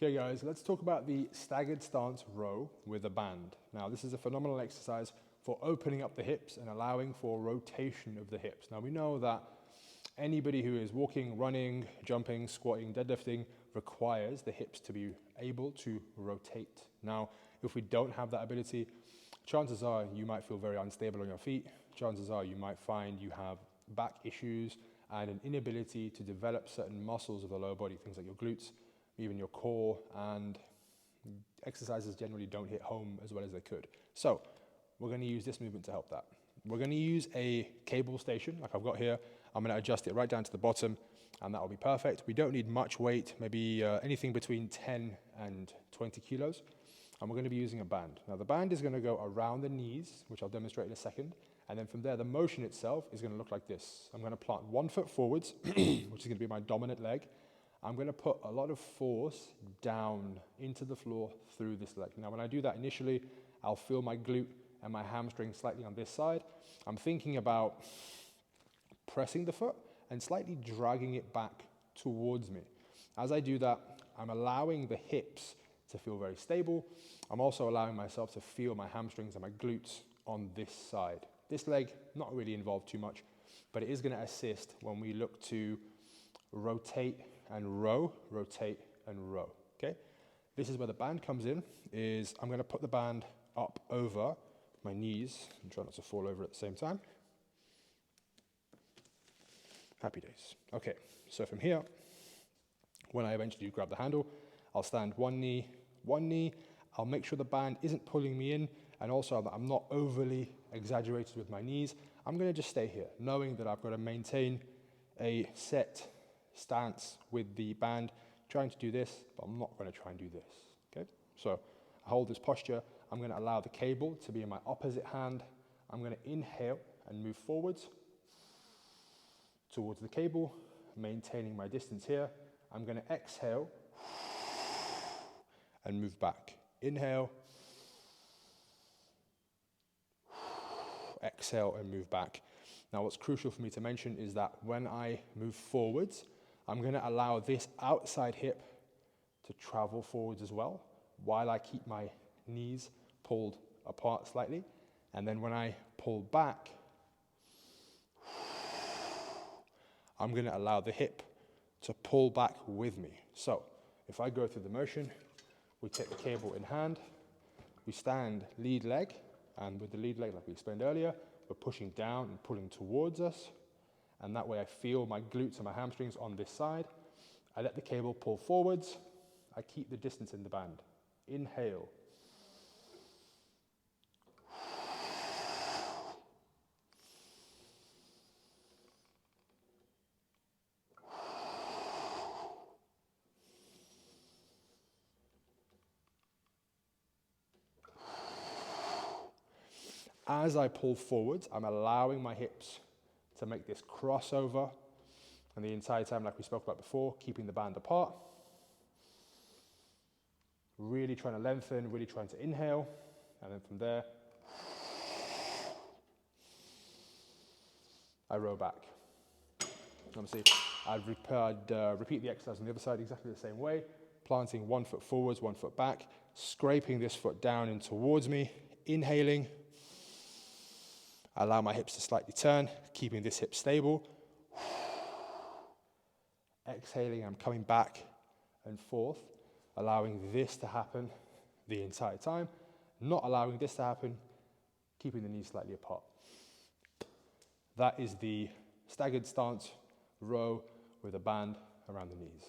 Okay guys, let's talk about the staggered stance row with a band. Now this is a phenomenal exercise for opening up the hips and allowing for rotation of the hips. Now we know that anybody who is walking, running, jumping, squatting, deadlifting requires the hips to be able to rotate. Now if we don't have that ability, chances are you might feel very unstable on your feet. Chances are you might find you have back issues and an inability to develop certain muscles of the lower body, things like your glutes, even your core, and exercises generally don't hit home as well as they could. So we're going to use this movement to help that. We're going to use a cable station like I've got here. I'm going to adjust it right down to the bottom and that will be perfect. We don't need much weight, maybe anything between 10 and 20 kilos. And we're going to be using a band. Now the band is going to go around the knees, which I'll demonstrate in a second. And then from there, the motion itself is going to look like this. I'm going to plant 1 foot forwards, which is going to be my dominant leg. I'm going to put a lot of force down into the floor through this leg. Now when I do that initially, I'll feel my glute and my hamstring slightly on this side. I'm thinking about pressing the foot and slightly dragging it back towards me. As I do that, I'm allowing the hips to feel very stable. I'm also allowing myself to feel my hamstrings and my glutes on this side. This leg, not really involved too much, but it is going to assist when we look to rotate and row, rotate and row, okay? This is where the band comes in, is I'm going to put the band up over my knees and try not to fall over at the same time. Happy days. Okay, so from here, when I eventually grab the handle, I'll stand one knee. I'll make sure the band isn't pulling me in, and also that I'm not overly exaggerated with my knees. I'm going to just stay here, knowing that I've got to maintain a set stance with the band, trying to do this, but I'm not going to try and do this, okay? So I hold this posture. I'm going to allow the cable to be in my opposite hand. I'm going to inhale and move forwards towards the cable, maintaining my distance here. I'm going to exhale and move back. Inhale, exhale and move back. Now what's crucial for me to mention is that when I move forwards, I'm going to allow this outside hip to travel forwards as well, while I keep my knees pulled apart slightly. And then when I pull back, I'm going to allow the hip to pull back with me. So if I go through the motion, we take the cable in hand, we stand lead leg, and with the lead leg, like we explained earlier, we're pushing down and pulling towards us. And that way I feel my glutes and my hamstrings on this side. I let the cable pull forwards. I keep the distance in the band. Inhale. As I pull forwards, I'm allowing my hips to make this crossover, and the entire time, like we spoke about before, keeping the band apart. Really trying to lengthen, really trying to inhale, and then from there, I row back. Obviously, I'd repeat the exercise on the other side exactly the same way, planting 1 foot forwards, 1 foot back, scraping this foot down and towards me, inhaling. Allow my hips to slightly turn, keeping this hip stable. Exhaling, I'm coming back and forth, allowing this to happen the entire time, not allowing this to happen, keeping the knees slightly apart. That is the staggered stance row with a band around the knees.